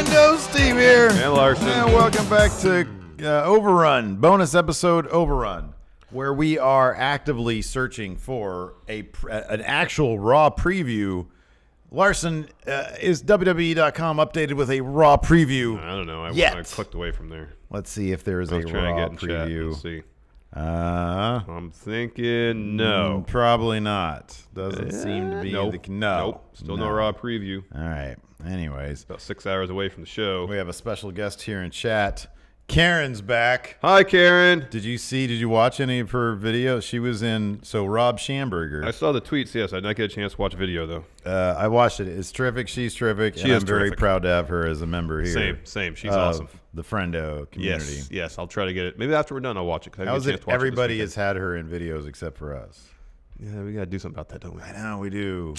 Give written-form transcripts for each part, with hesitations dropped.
friendos, Steve here. And Larson. And welcome back to Overrun, bonus episode Overrun, where we are actively searching for an actual Raw preview. Larson, is WWE.com updated with a Raw preview? I don't know. I clicked away from there. Let's see if there is a Raw preview. Let's see. I'm thinking no. Probably not. Doesn't seem to be. Nope. No. Still no Raw preview. All right. Anyways. About 6 hours away from the show. We have a special guest here in chat. Karen's back. Hi, Karen. Did you watch any of her videos? She was in, Rob Schamberger. I saw the tweets, yes. I did not get a chance to watch a video, though. I watched it. It's terrific. She's terrific. I'm very proud to have her as a member here. Same. She's awesome. The friendo community. Yes. I'll try to get it. Maybe after we're done, I'll watch it. How's it? Everybody has had her in videos except for us. Yeah, we got to do something about that, don't we? I know, we do.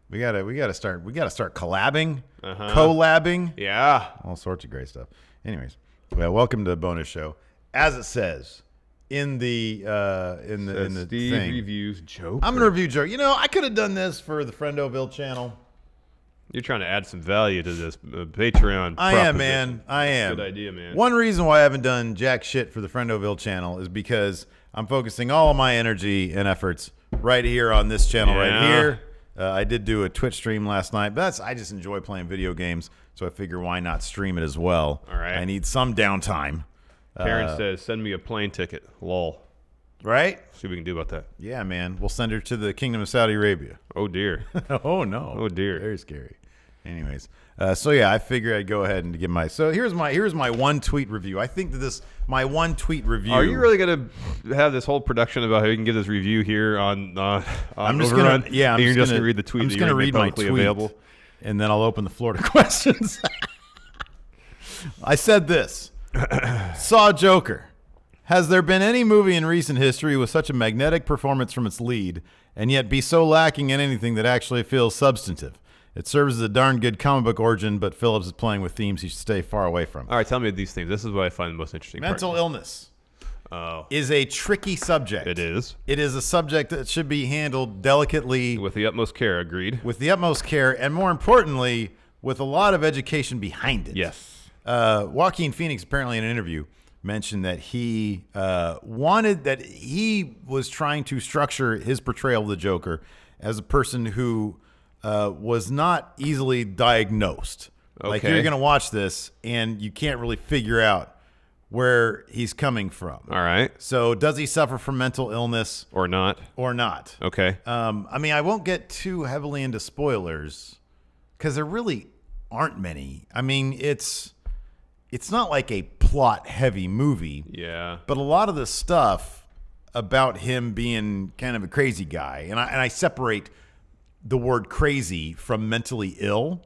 We gotta start collabing, collabing. Yeah. All sorts of great stuff. Anyways. Well, welcome to the bonus show. As it says in the Steve thing, reviews Joker. I'm gonna review Joker. I could have done this for the Friendoville channel. You're trying to add some value to this Patreon. I am, man. I am. Good idea, man. One reason why I haven't done jack shit for the Friendoville channel is because I'm focusing all of my energy and efforts right here on this channel right here. I did do a Twitch stream last night, but I just enjoy playing video games, so I figure why not stream it as well. All right. I need some downtime. Karen says, send me a plane ticket. Lol. Right? See what we can do about that. Yeah, man. We'll send her to the Kingdom of Saudi Arabia. Oh, dear. Oh, no. Oh, dear. Very scary. Anyways, I figured I'd go ahead and give my. So here's my one tweet review. I think that my one tweet review. Are you really gonna have this whole production about how you can get this review here on I'm just Overrun? I'm just gonna read the tweet. I'm just gonna read my tweet, available, and then I'll open the floor to questions. I said this. Saw Joker. Has there been any movie in recent history with such a magnetic performance from its lead, and yet be so lacking in anything that actually feels substantive? It serves as a darn good comic book origin, but Phillips is playing with themes he should stay far away from. All right, tell me these things. This is what I find the most interesting. Mental illness is a tricky subject. It is. It is a subject that should be handled delicately. With the utmost care, agreed. With the utmost care, and more importantly, with a lot of education behind it. Yes. Joaquin Phoenix, apparently in an interview, mentioned that he was trying to structure his portrayal of the Joker as a person who was not easily diagnosed. Okay. Like, you're going to watch this and you can't really figure out where he's coming from. All right. So does he suffer from mental illness or not? Okay. Okay. I won't get too heavily into spoilers because there really aren't many. I mean, it's not like a plot heavy movie. Yeah. But a lot of the stuff about him being kind of a crazy guy, and I separate the word crazy from mentally ill.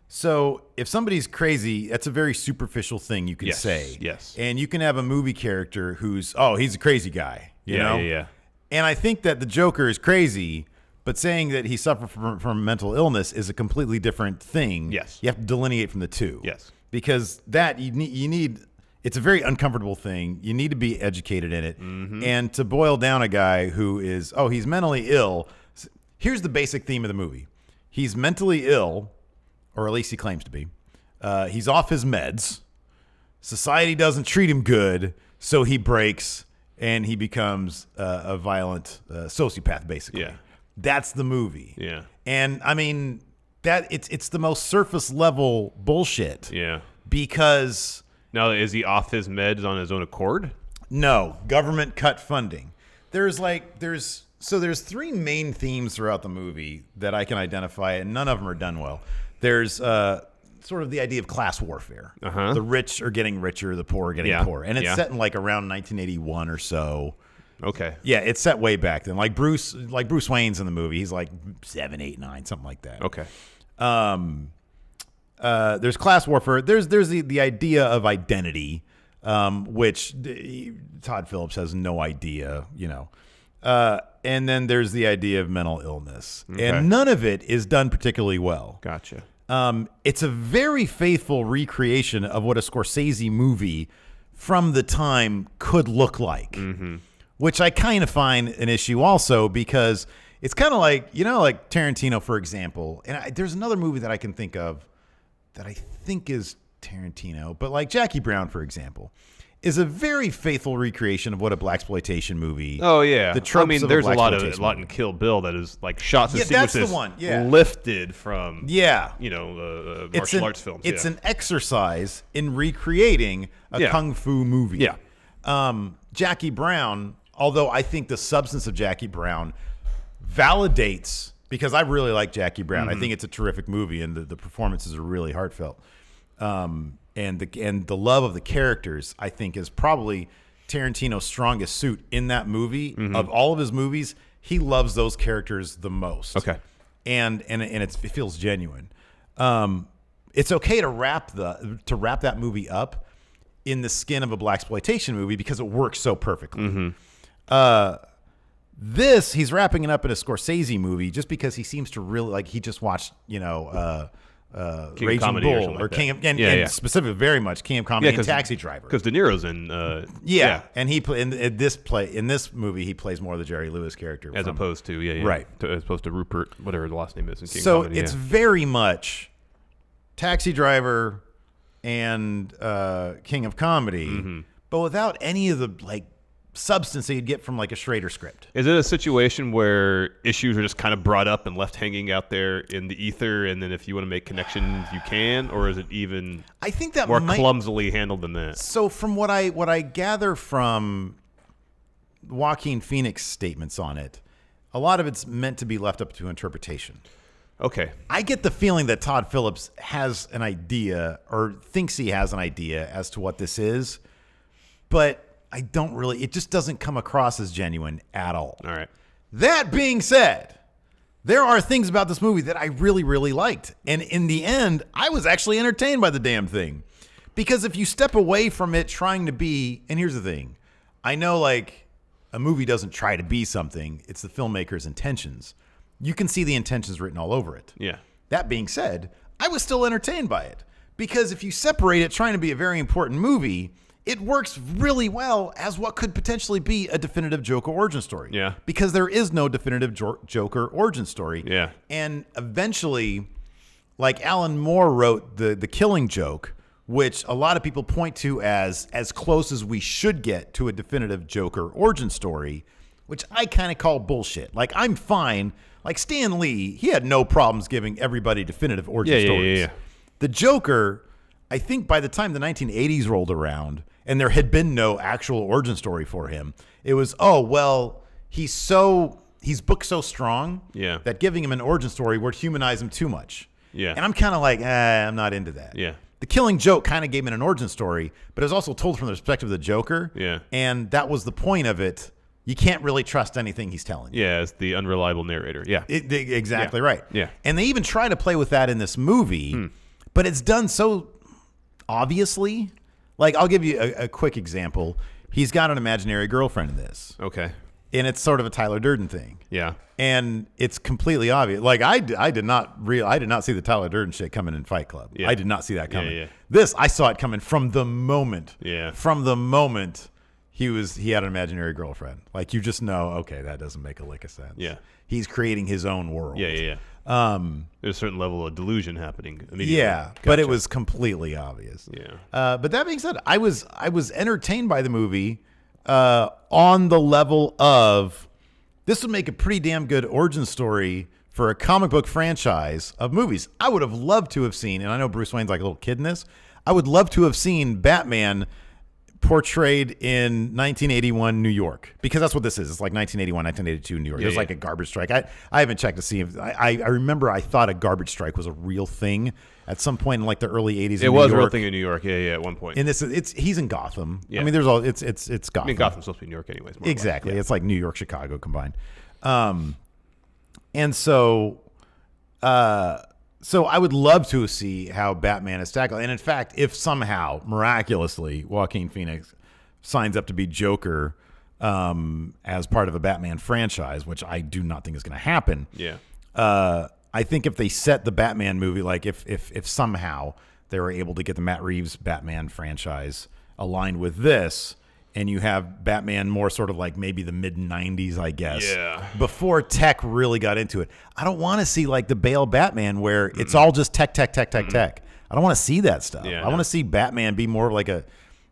So if somebody's crazy, that's a very superficial thing you can say. Yes. And you can have a movie character who's, he's a crazy guy. You know? Yeah. And I think that the Joker is crazy, but saying that he suffered from mental illness is a completely different thing. Yes. You have to delineate from the two. Yes. Because that you need it's a very uncomfortable thing. You need to be educated in it. Mm-hmm. And to boil down a guy who is, he's mentally ill. Here's the basic theme of the movie. He's mentally ill, or at least he claims to be. He's off his meds. Society doesn't treat him good, so he breaks and he becomes a violent sociopath, basically. Yeah. That's the movie. Yeah. And I mean, that it's the most surface level bullshit. Yeah. Because now, is he off his meds on his own accord? No, government cut funding. There's three main themes throughout the movie that I can identify, and none of them are done well. There's sort of the idea of class warfare. Uh-huh. The rich are getting richer, the poor are getting poorer, and it's set in like around 1981 or so. Okay. Yeah, it's set way back then. Like Bruce Wayne's in the movie. He's like 7, 8, 9, something like that. Okay. There's class warfare. There's the idea of identity, which Todd Phillips has no idea, and then there's the idea of mental illness, and none of it is done particularly well. Gotcha. It's a very faithful recreation of what a Scorsese movie from the time could look like, which I kind of find an issue also because It's kind of like, like Tarantino, for example. And there's another movie that I can think of that I think is Tarantino, but like Jackie Brown, for example, is a very faithful recreation of what a blaxploitation movie. Oh yeah, the tropes of there's a lot blaxploitation in Kill Bill that is like shots and that's sequences the one. Yeah. lifted from Yeah. martial arts films. It's an exercise in recreating a kung fu movie. Yeah. Jackie Brown, although I think the substance of Jackie Brown validates, because I really like Jackie Brown. I think it's a terrific movie, and the performances are really heartfelt. And the love of the characters, I think, is probably Tarantino's strongest suit in that movie. Of all of his movies, he loves those characters the most. Okay, and it feels genuine. It's okay to wrap that movie up in the skin of a blaxploitation movie because it works so perfectly. This, he's wrapping it up in a Scorsese movie just because he seems to really like. He just watched King Raging Comedy Bull or something like King that. of, and specifically very much King of Comedy and Taxi Driver, because De Niro's in. And he in this movie he plays more of the Jerry Lewis character as opposed to right, as opposed to Rupert, whatever the last name is in King so Comedy. It's very much Taxi Driver and King of Comedy, but without any of the like substance that you'd get from like a Schrader script. Is it a situation where issues are just kind of brought up and left hanging out there in the ether, and then if you want to make connections, you can, or is it even? I think that more clumsily handled than that. So from what I gather from Joaquin Phoenix statements on it, a lot of it's meant to be left up to interpretation. Okay. I get the feeling that Todd Phillips has an idea or thinks he has an idea as to what this is, but I don't really, it just doesn't come across as genuine at all. All right. That being said, there are things about this movie that I really, really liked. And in the end, I was actually entertained by the damn thing. Because if you step away from it trying to be, and here's the thing, I know like a movie doesn't try to be something, it's the filmmaker's intentions. You can see the intentions written all over it. Yeah. That being said, I was still entertained by it. Because if you separate it trying to be a very important movie, it works really well as what could potentially be a definitive Joker origin story. Yeah. Because there is no definitive Joker origin story. Yeah. And eventually, like Alan Moore wrote the Killing Joke, which a lot of people point to as close as we should get to a definitive Joker origin story, which I kind of call bullshit. Like, I'm fine. Like, Stan Lee, he had no problems giving everybody definitive origin stories. Yeah. The Joker, I think by the time the 1980s rolled around and there had been no actual origin story for him, it was, oh, well, he's booked so strong that giving him an origin story would humanize him too much. Yeah. And I'm kind of like, I'm not into that. Yeah. The Killing Joke kind of gave him an origin story, but it was also told from the perspective of the Joker. Yeah. And that was the point of it. You can't really trust anything he's telling you. Yeah, as the unreliable narrator. Yeah. Exactly right. Yeah. And they even try to play with that in this movie, but it's done so obviously. Like, I'll give you a quick example. He's got an imaginary girlfriend in this. Okay. And it's sort of a Tyler Durden thing. Yeah. And it's completely obvious. Like, I did not see the Tyler Durden shit coming in Fight Club. Yeah. I did not see that coming. Yeah. This, I saw it coming from the moment. Yeah. From the moment he had an imaginary girlfriend. Like, you just know, okay, that doesn't make a lick of sense. Yeah. He's creating his own world. Yeah. There's a certain level of delusion happening immediately. Yeah, Gotcha. but it was completely obvious. Yeah. But that being said, I was entertained by the movie on the level of this would make a pretty damn good origin story for a comic book franchise of movies. I would have loved to have seen, and I know Bruce Wayne's like a little kid in this, I would love to have seen Batman portrayed in 1981 New York, because that's what this is. It's like 1981, 1982 New York. There's like a garbage strike. I haven't checked to see if I remember I thought a garbage strike was a real thing at some point in like the early 80s. It was a real thing in New York. Yeah, at one point. And he's in Gotham. Yeah. I mean, there's all it's Gotham. I mean, Gotham's supposed to be New York anyways. Exactly. Yeah. It's like New York, Chicago combined. And so I would love to see how Batman is tackled. And in fact, if somehow, miraculously, Joaquin Phoenix signs up to be Joker as part of a Batman franchise, which I do not think is going to happen. Yeah. I think if they set the Batman movie, like if somehow they were able to get the Matt Reeves Batman franchise aligned with this, and you have Batman more sort of like maybe the mid-90s, I guess. Yeah. Before tech really got into it. I don't want to see like the Bale Batman where it's all just tech. I don't want to see that stuff. Yeah, I want to see Batman be more like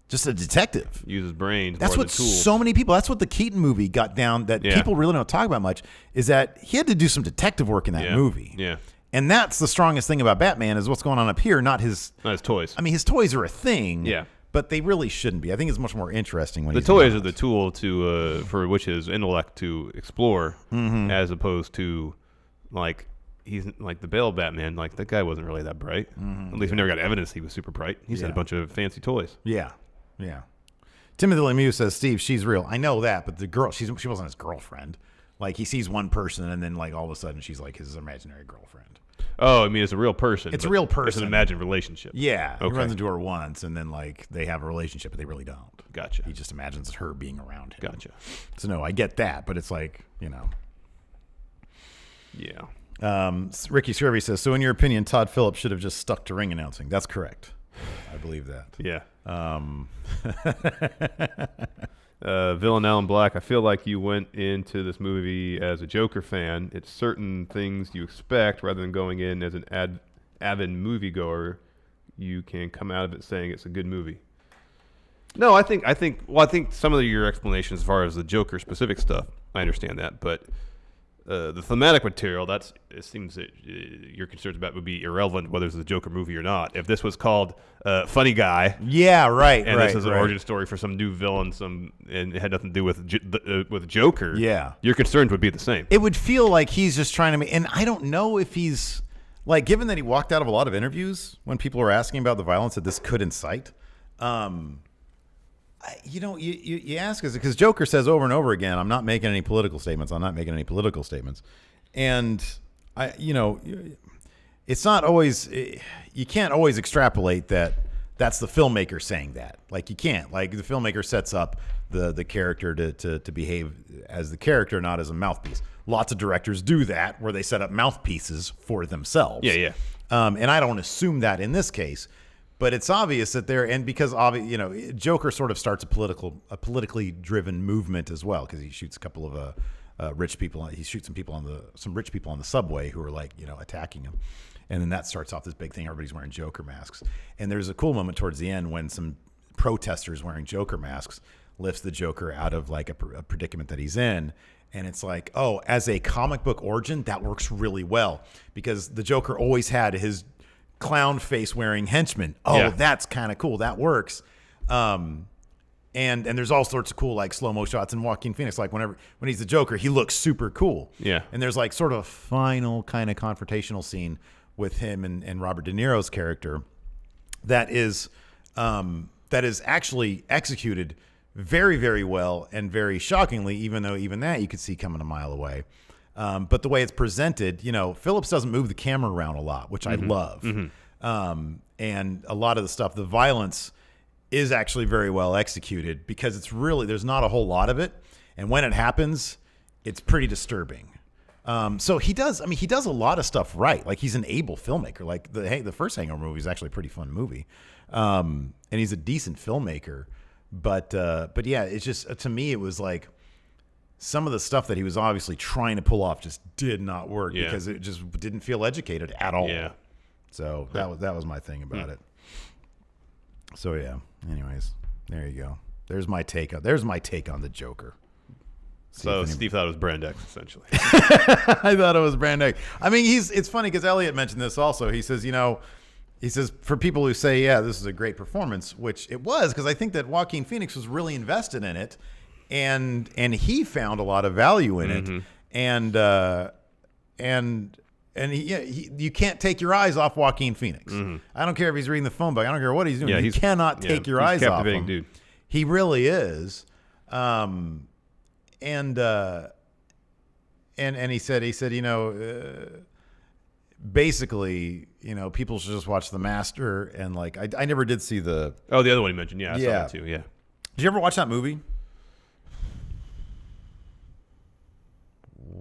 just a detective. Use his brains. That's more what than tools. so many people. That's what the Keaton movie got down. That people really don't talk about much is that he had to do some detective work in that movie. Yeah, and that's the strongest thing about Batman is what's going on up here, not his toys. I mean, his toys are a thing. Yeah, but they really shouldn't be. I think it's much more interesting when the toys are the tool to for which his intellect to explore, as opposed to like. He's like the Bale Batman. Like that guy wasn't really that bright. At least we never got evidence he was super bright. He had a bunch of fancy toys. Yeah. Timothy Lemieux says, Steve, she's real. I know that, but the girl, she wasn't his girlfriend. Like he sees one person, and then like all of a sudden she's like his imaginary girlfriend. Oh, I mean, it's a real person. It's a real person. It's an imagined relationship. Yeah. Okay. He runs into her once, and then like they have a relationship, but they really don't. Gotcha. He just imagines her being around him. Gotcha. So no, I get that, but it's like Yeah. Ricky Scurvy says, so in your opinion, Todd Phillips should have just stuck to ring announcing. That's correct. I believe that. Yeah. Villain Alan Black, I feel like you went into this movie as a Joker fan. It's certain things you expect rather than going in as an avid moviegoer. You can come out of it saying it's a good movie. No, I think some of your explanations as far as the Joker specific stuff, I understand that, but the thematic material, it seems that your concerns about would be irrelevant whether it's the Joker movie or not. If this was called Funny Guy, yeah, right, and right, this is an origin story for some new villain, and it had nothing to do with Joker, your concerns would be the same. It would feel like he's just trying to and I don't know if he's like, given that he walked out of a lot of interviews when people were asking about the violence that this could incite. You ask us because Joker says over and over again, I'm not making any political statements. And it's not always, you can't always extrapolate that's the filmmaker saying that. Like you can't, like the filmmaker sets up the character to behave as the character, not as a mouthpiece. Lots of directors do that where they set up mouthpieces for themselves. Yeah. And I don't assume that in this case. But it's obvious that because Joker sort of starts a politically driven movement as well, because he shoots a couple of rich people. He shoots some rich people on the subway who are like attacking him, and then that starts off this big thing. Everybody's wearing Joker masks, and there's a cool moment towards the end when some protesters wearing Joker masks lifts the Joker out of like a predicament that he's in. And it's like, oh, as a comic book origin, that works really well because the Joker always had his clown face wearing henchman. That's kind of cool. That works. And there's all sorts of cool like slow-mo shots in Joaquin Phoenix. Like when he's the Joker, he looks super cool. Yeah. And there's like sort of a final kind of confrontational scene with him and Robert De Niro's character that is actually executed very, very well and very shockingly, even though even that you could see coming a mile away. But the way it's presented, Phillips doesn't move the camera around a lot, which I love. And a lot of the stuff, the violence is actually very well executed because there's not a whole lot of it. And when it happens, it's pretty disturbing. So he does a lot of stuff right. Like he's an able filmmaker. Like the first Hangover movie is actually a pretty fun movie. And he's a decent filmmaker. But yeah, it's just, to me, it was like, some of the stuff that he was obviously trying to pull off just did not work because it just didn't feel educated at all. Yeah. So that was my thing about it. So yeah. Anyways, there you go. There's my take on the Joker. So Steve thought it was Brand X, essentially. I thought it was Brand X. I mean, it's funny because Elliot mentioned this also. He says, for people who say, yeah, this is a great performance, which it was, because I think that Joaquin Phoenix was really invested in it. And he found a lot of value in it, and you can't take your eyes off Joaquin Phoenix. I don't care if he's reading the phone book. I don't care what he's doing. You cannot take your eyes off him. Dude. He really is. And he said basically, people should just watch The Master, and like I never did see the other one you mentioned. Yeah, I saw that too. Yeah. Did you ever watch that movie?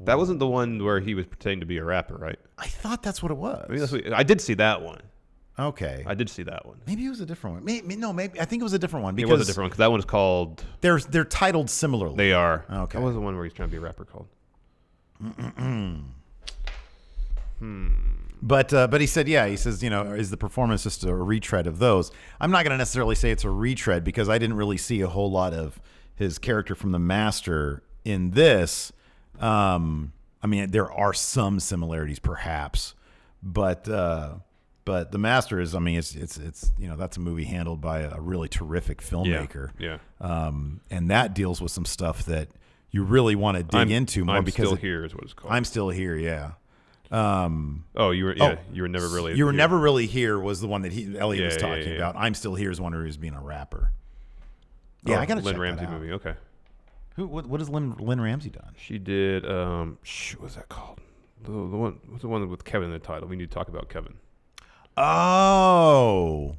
That wasn't the one where he was pretending to be a rapper, right? I thought that's what it was. I mean, I did see that one. Okay. I did see that one. Maybe it was a different one. Maybe I think it was a different one. Because it was a different one because that one's called. They're titled similarly. They are. Okay. That was the one where he's trying to be a rapper called. But he said, he says, is the performance just a retread of those? I'm not going to necessarily say it's a retread because I didn't really see a whole lot of his character from The Master in this. I mean, there are some similarities perhaps, but The Master is, I mean, it's that's a movie handled by a really terrific filmmaker. Yeah. And that deals with some stuff that you really want to dig into more because Still Here is what it's called. I'm Still Here, yeah. You were never really. You Were Never Really Here was the one that Elliot was talking yeah. about. I'm Still Here is one where he was being a rapper. Yeah, I got to check Lynn Ramsey that out. movie. Okay. What has Lynn Ramsey done? She did. What's that called? The one. What's the one with Kevin in the title? We need to talk about Kevin. Oh,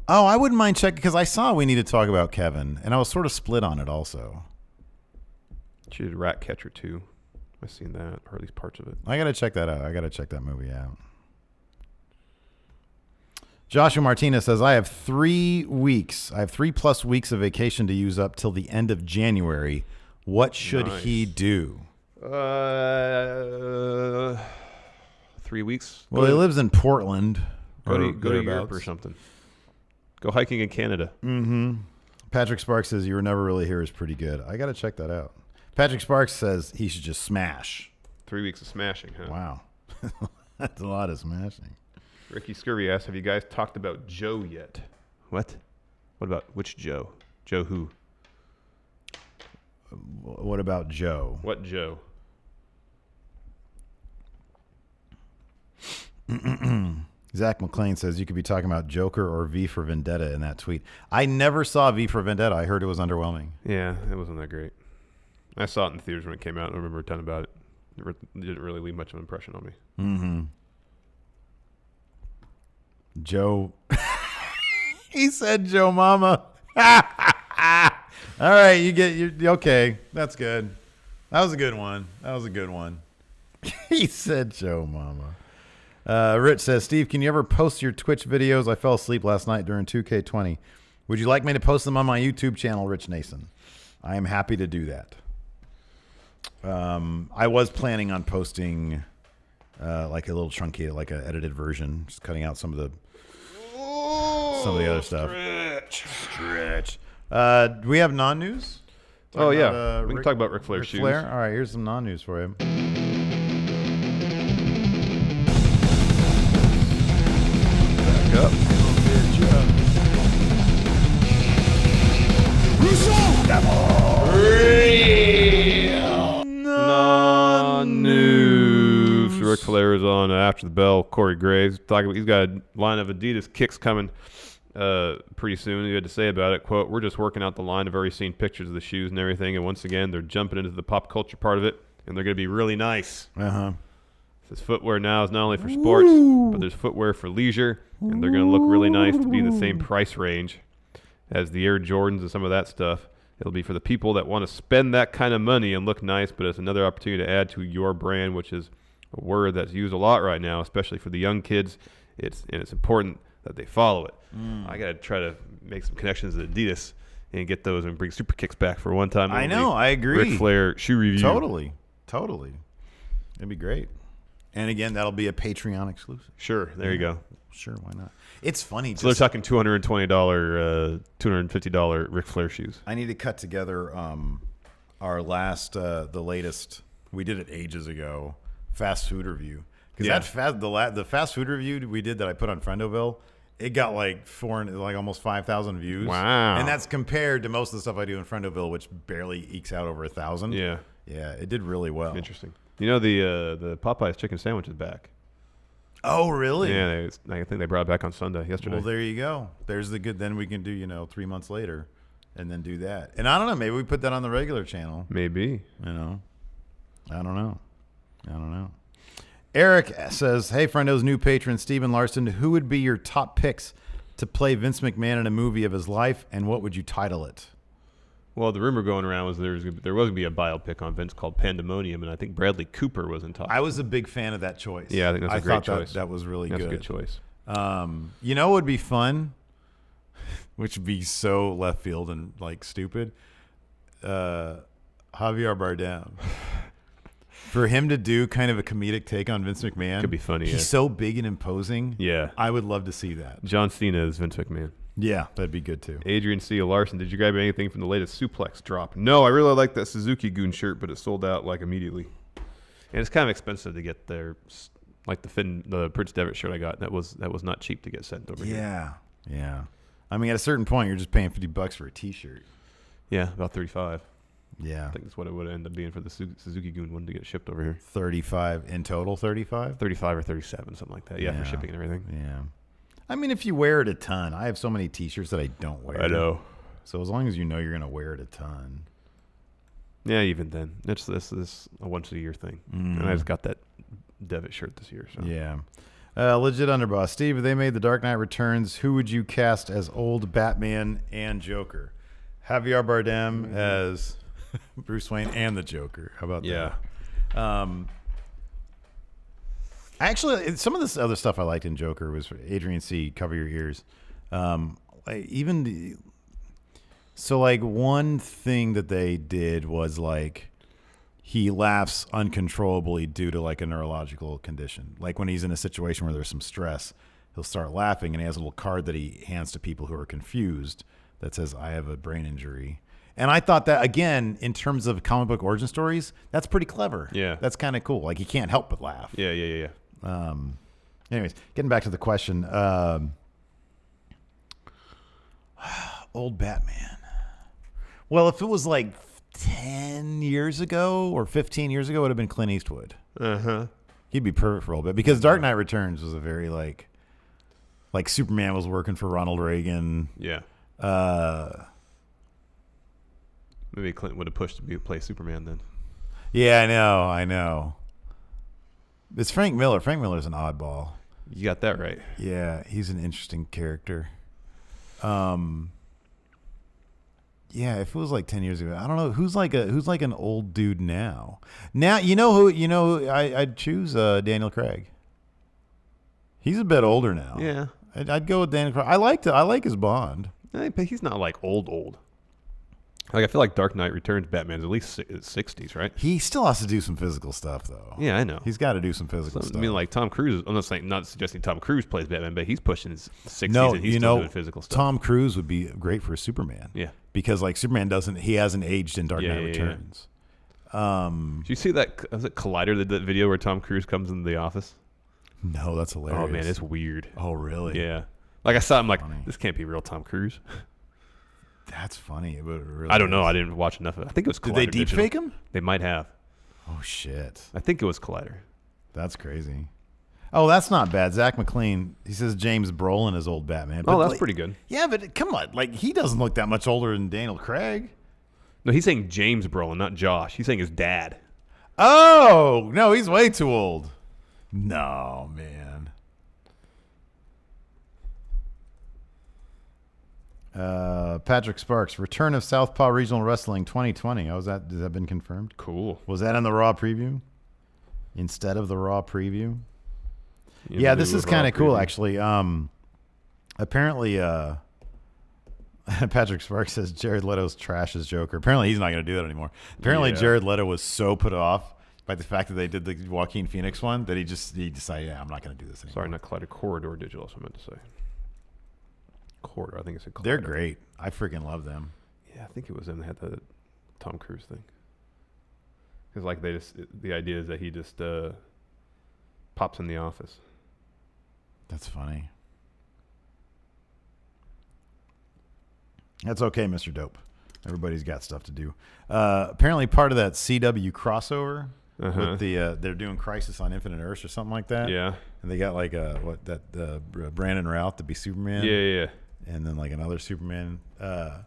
I wouldn't mind checking because I saw We Need to Talk About Kevin, and I was sort of split on it also. She did Ratcatcher too. I've seen that, or at least parts of it. I got to check that out. I got to check that movie out. Joshua Martinez says, I have 3 weeks. I have 3+ weeks of vacation to use up till the end of January. What should he do? 3 weeks. Well, he lives in Portland. Go to Europe or something. Go hiking in Canada. Mm-hmm. Patrick Sparks says, You Were Never Really Here is pretty good. I got to check that out. Patrick Sparks says he should just smash. 3 weeks of smashing, huh? Wow. That's a lot of smashing. Ricky Scurvy asks, have you guys talked about Joe yet? What? What about which Joe? Joe who? What about Joe? What Joe? Zach McClain says you could be talking about Joker or V for Vendetta in that tweet. I never saw V for Vendetta. I heard it was underwhelming. Yeah, it wasn't that great. I saw it in theaters when it came out. I don't remember a ton about it. It didn't really leave much of an impression on me. Mm-hmm. Joe. He said Joe Mama. All right, you're okay. That's good. That was a good one. He said Joe Mama. Rich says, Steve, can you ever post your Twitch videos? I fell asleep last night during 2K20. Would you like me to post them on my YouTube channel, Rich Nason? I am happy to do that. I was planning on posting like a little truncated, like an edited version, just cutting out some of the other stuff. Stretch. Do we have non-news? We can talk about Ric Flair's shoes. All right, here's some non-news for you. Back up. Non-news. Ric Flair is on After the Bell. Corey Graves he's got a line of Adidas kicks coming pretty soon. He had to say about it, quote, we're just working out the line. I've already seen pictures of the shoes and everything, and once again, they're jumping into the pop culture part of it, and they're going to be really nice. Uh-huh. This footwear now is not only for sports, but there's footwear for leisure, and they're going to look really nice to be the same price range as the Air Jordans and some of that stuff. It'll be for the people that want to spend that kind of money and look nice, but it's another opportunity to add to your brand, which is a word that's used a lot right now, especially for the young kids. It's important that they follow it. I got to try to make some connections with Adidas and get those and bring Super Kicks back for one time. I know, I agree. Ric Flair shoe review. Totally. It'd be great. And again, that'll be a Patreon exclusive. Sure, there you go. Sure, why not? It's funny. So they're talking $220, $250 Ric Flair shoes. I need to cut together our last, the latest. We did it ages ago. Fast food review, because the fast food review we did that I put on Friendoville, it got like almost 5,000 views. Wow! And that's compared to most of the stuff I do in Friendoville, which barely ekes out over 1,000. Yeah, it did really well. Interesting. You know the Popeyes chicken sandwich is back. Oh, really? Yeah, I think they brought it back on Sunday yesterday. Well, there you go. There's the good. Then we can do 3 months later, and then do that. And I don't know. Maybe we put that on the regular channel. Maybe. I don't know. Eric says, hey, friendos, new patron, Steven Larson, who would be your top picks to play Vince McMahon in a movie of his life, and what would you title it? Well, the rumor going around was there was going to be a biopic on Vince called Pandemonium, and I think Bradley Cooper was in talks. I was a big fan of that choice. Yeah, I think that's a great choice. That was really good. That's a good choice. You know what would be fun? Which would be so left field and like stupid. Javier Bardem. For him to do kind of a comedic take on Vince McMahon. Could be funny. He's so big and imposing. Yeah. I would love to see that. John Cena is Vince McMahon. Yeah, that'd be good too. Adrian C. Larson, did you grab anything from the latest Suplex drop? No, I really like that Suzuki Goon shirt, but it sold out like immediately. And it's kind of expensive to get there. Like the Prince Devitt shirt I got, that was not cheap to get sent over here. Yeah. I mean, at a certain point, you're just paying $50 for a T-shirt. Yeah, about 35. Yeah. I think that's what it would end up being for the Suzuki Goon one to get shipped over here. 35 in total, 35? 35 or 37, something like that. Yeah, for shipping and everything. Yeah. I mean, if you wear it a ton, I have so many T-shirts that I don't wear. I know. So as long as you know you're going to wear it a ton. Yeah, even then. This is a once-a-year thing. And I just got that Devitt shirt this year. So. Yeah. Legit Underboss. Steve, if they made The Dark Knight Returns, who would you cast as old Batman and Joker? Javier Bardem as Bruce Wayne and the Joker. How about that? Yeah. Actually, some of this other stuff I liked in Joker was Adrian C. Cover your ears. One thing that they did was like he laughs uncontrollably due to like a neurological condition. Like when he's in a situation where there's some stress, he'll start laughing, and he has a little card that he hands to people who are confused that says, "I have a brain injury." And I thought that, again, in terms of comic book origin stories, that's pretty clever. Yeah. That's kind of cool. Like, he can't help but laugh. Yeah. Anyways, getting back to the question. Old Batman. Well, if it was like 10 years ago or 15 years ago, it would have been Clint Eastwood. Uh-huh. He'd be perfect for old Batman. Because Dark Knight Returns was a very, like Superman was working for Ronald Reagan. Yeah. Maybe Clinton would have pushed to play Superman then. Yeah, I know. It's Frank Miller. Frank Miller's an oddball. You got that right. Yeah, he's an interesting character. Yeah, if it was like 10 years ago, I don't know who's like an old dude now. Now I'd choose Daniel Craig. He's a bit older now. Yeah, I'd go with Daniel Craig. I like his Bond. But he's not like old. Like I feel like Dark Knight Returns Batman's at least 60s, right? He still has to do some physical stuff though. Yeah, I know. He's got to do some physical stuff. I mean, like Tom Cruise. I'm not suggesting Tom Cruise plays Batman, but he's pushing his 60s and he's still doing physical stuff. Tom Cruise would be great for Superman. Yeah, because like Superman he hasn't aged in Dark Knight Returns. Yeah. Did you see that? Was it Collider did that video where Tom Cruise comes into the office? No, that's hilarious. Oh man, it's weird. Oh really? Yeah. Like I saw, I'm like, this can't be real Tom Cruise. That's funny. But it really I don't know. I didn't watch enough of it. I think it was Collider. Did they deep fake him? They might have. Oh shit. I think it was Collider. That's crazy. Oh, that's not bad. Zach McLean, he says James Brolin is old Batman. But that's pretty good. Yeah, but come on. Like, he doesn't look that much older than Daniel Craig. No, he's saying James Brolin, not Josh. He's saying his dad. Oh, no, he's way too old. No, man. Patrick Sparks, return of Southpaw Regional Wrestling 2020. Has that been confirmed? Cool. Was that in the Raw preview? Instead of the Raw preview? Yeah, this is kind of cool, actually. Apparently, Patrick Sparks says Jared Leto's trash as Joker. Apparently, he's not going to do that anymore. Apparently, Jared Leto was so put off by the fact that they did the Joaquin Phoenix one that he decided, yeah, I'm not going to do this anymore. Sorry, not Collider. Corridor Digital, that's what I meant to say. Corridor, I think it's a Collider. They're great. I freaking love them. Yeah, I think it was them that had the Tom Cruise thing. Because like the idea is that he just pops in the office. That's funny. That's okay, Mr. Dope. Everybody's got stuff to do. Apparently, part of that CW crossover with they're doing Crisis on Infinite Earths or something like that. Yeah, and they got like Brandon Routh to be Superman. Yeah. And then like another Superman. But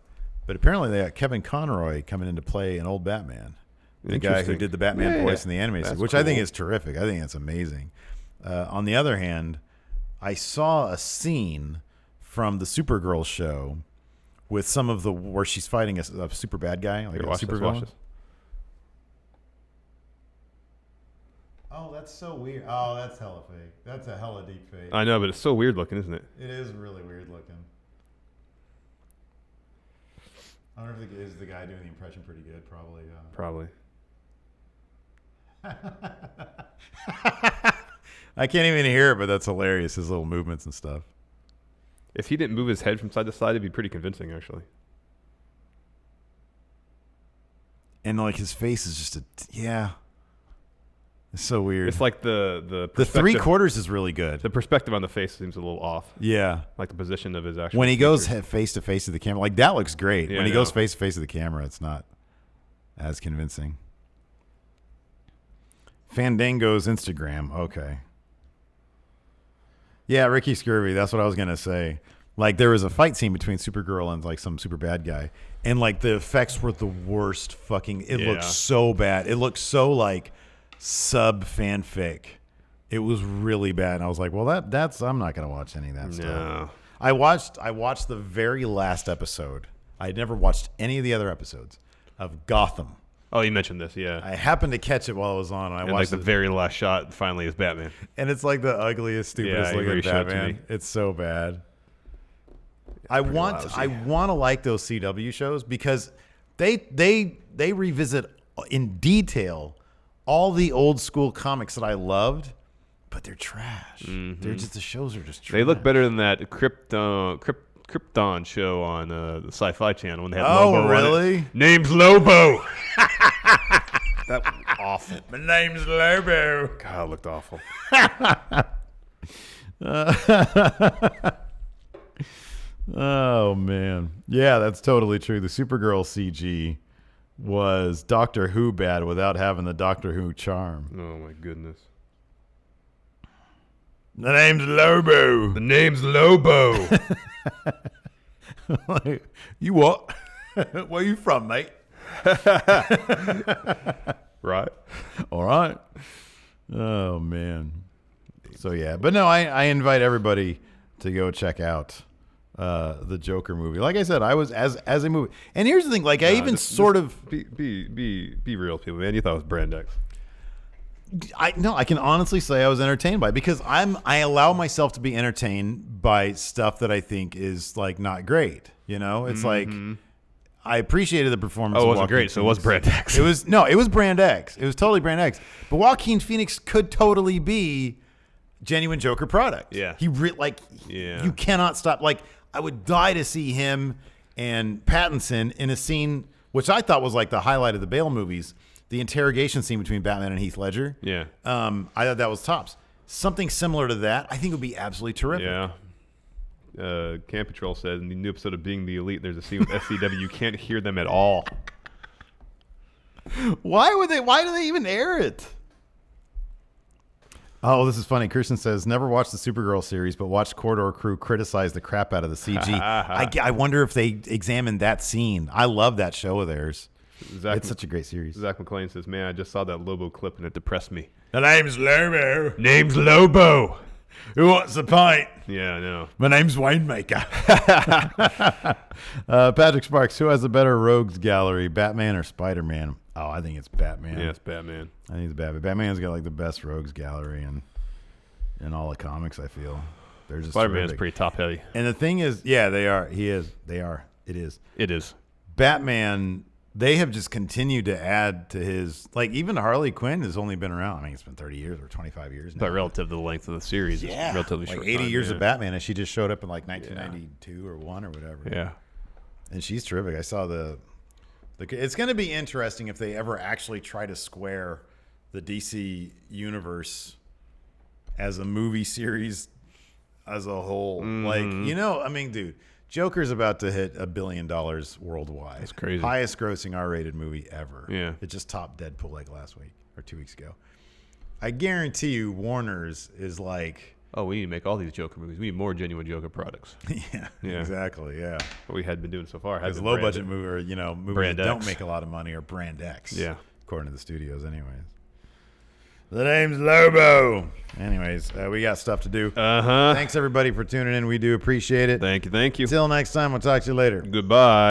apparently, they got Kevin Conroy coming into play an old Batman. The guy who did the Batman voice in the anime series, which I think is terrific. I think that's amazing. On the other hand, I saw a scene from the Supergirl show with some of where she's fighting a super bad guy, like a super villain. Oh, that's so weird. Oh, that's hella fake. That's a hella deep fake. I know, but it's so weird looking, isn't it? It is really weird looking. I wonder if is the guy doing the impression pretty good. Probably. Probably. I can't even hear it, but that's hilarious. His little movements and stuff. If he didn't move his head from side to side, it'd be pretty convincing, actually. And like his face is just it's so weird. It's like the three quarters is really good. The perspective on the face seems a little off. Yeah, like the position of his actual. When he goes face to face to the camera, like that looks great. Yeah, when he goes face to face to the camera, it's not as convincing. Fandango's Instagram. Okay. Yeah, Ricky Scurvy. That's what I was gonna say. Like there was a fight scene between Supergirl and like some super bad guy, and like the effects were the worst. Fucking, it looked so bad. It looked so like sub fanfic. It was really bad, and I was like, well, that's I'm not gonna watch any of that stuff. I watched the very last episode. I had never watched any of the other episodes of Gotham. Oh, you mentioned this, yeah. I happened to catch it while it was on. And I watched like the very last shot finally is Batman. And it's like the ugliest, stupidest looking Batman. It's so bad. I want to like those CW shows because they revisit in detail all the old school comics that I loved, but they're trash. Mm-hmm. They're just, the shows are just trash. They look better than that Krypton show on the Sci-Fi Channel when they had Lobo. Oh, really? Run it. Name's Lobo. That was awful. My name's Lobo. God, it looked awful. Oh, man. Yeah, that's totally true. The Supergirl CG was Doctor Who bad without having the Doctor Who charm. Oh, my goodness. The name's Lobo. The name's Lobo. You what? Where you from, mate? Right. All right. Oh, man. So, yeah. But no, I invite everybody to go check out the Joker movie. Like I said, I was as a movie. And here's the thing, like I even sort of be real, people, man. You thought it was Brand X. I can honestly say I was entertained by it because I allow myself to be entertained by stuff that I think is like not great. You know, it's like I appreciated the performance. Oh, it of wasn't Joaquin great, so it was Brand X. It was Brand X. It was totally Brand X. But Joaquin Phoenix could totally be genuine Joker product. Yeah, you cannot stop. Like I would die to see him and Pattinson in a scene which I thought was like the highlight of the Bale movies. The interrogation scene between Batman and Heath Ledger. Yeah. I thought that was tops. Something similar to that, I think would be absolutely terrific. Yeah. Camp Patrol said in the new episode of Being the Elite, there's a scene with SCW. You can't hear them at all. Why do they even air it? Oh, this is funny. Kirsten says, never watched the Supergirl series, but watched Corridor Crew criticize the crap out of the CG. I wonder if they examined that scene. I love that show of theirs. It's such a great series. Zach McClain says, man, I just saw that Lobo clip and it depressed me. The name's Lobo. Name's Lobo. Who wants a pint? Yeah, I know. My name's Winemaker. Patrick Sparks, who has a better rogues gallery, Batman or Spider-Man? Oh, I think it's Batman. Yeah, it's Batman. I think it's Batman. Batman's got like the best rogues gallery in all the comics, I feel. They're just Spider-Man's terrific. pretty top heavy. And the thing is, yeah, they are. He is. They are. It is. It is. Batman, they have just continued to add to his, like even Harley Quinn has only been around. I mean, it's been 30 years or 25 years now. But relative to the length of the series, it's relatively like short. 80 years of Batman, and she just showed up in like 1992 or 1 or whatever. Yeah. And she's terrific. I saw it's going to be interesting if they ever actually try to square the DC universe as a movie series as a whole. Mm-hmm. Like, you know, I mean, dude, Joker's about to hit $1 billion worldwide. That's crazy. Highest grossing R-rated movie ever. Yeah. It just topped Deadpool like last week or 2 weeks ago. I guarantee you Warner's is like, oh, we need to make all these Joker movies. We need more genuine Joker products. Yeah, exactly. Yeah. What we had been doing so far. Because low budget movie or, you know, movies Brand that X. don't make a lot of money are Brand X. Yeah. According to the studios, anyways. The name's Lobo. Anyways, we got stuff to do. Uh-huh. Thanks, everybody, for tuning in. We do appreciate it. Thank you. Until next time, we'll talk to you later. Goodbye.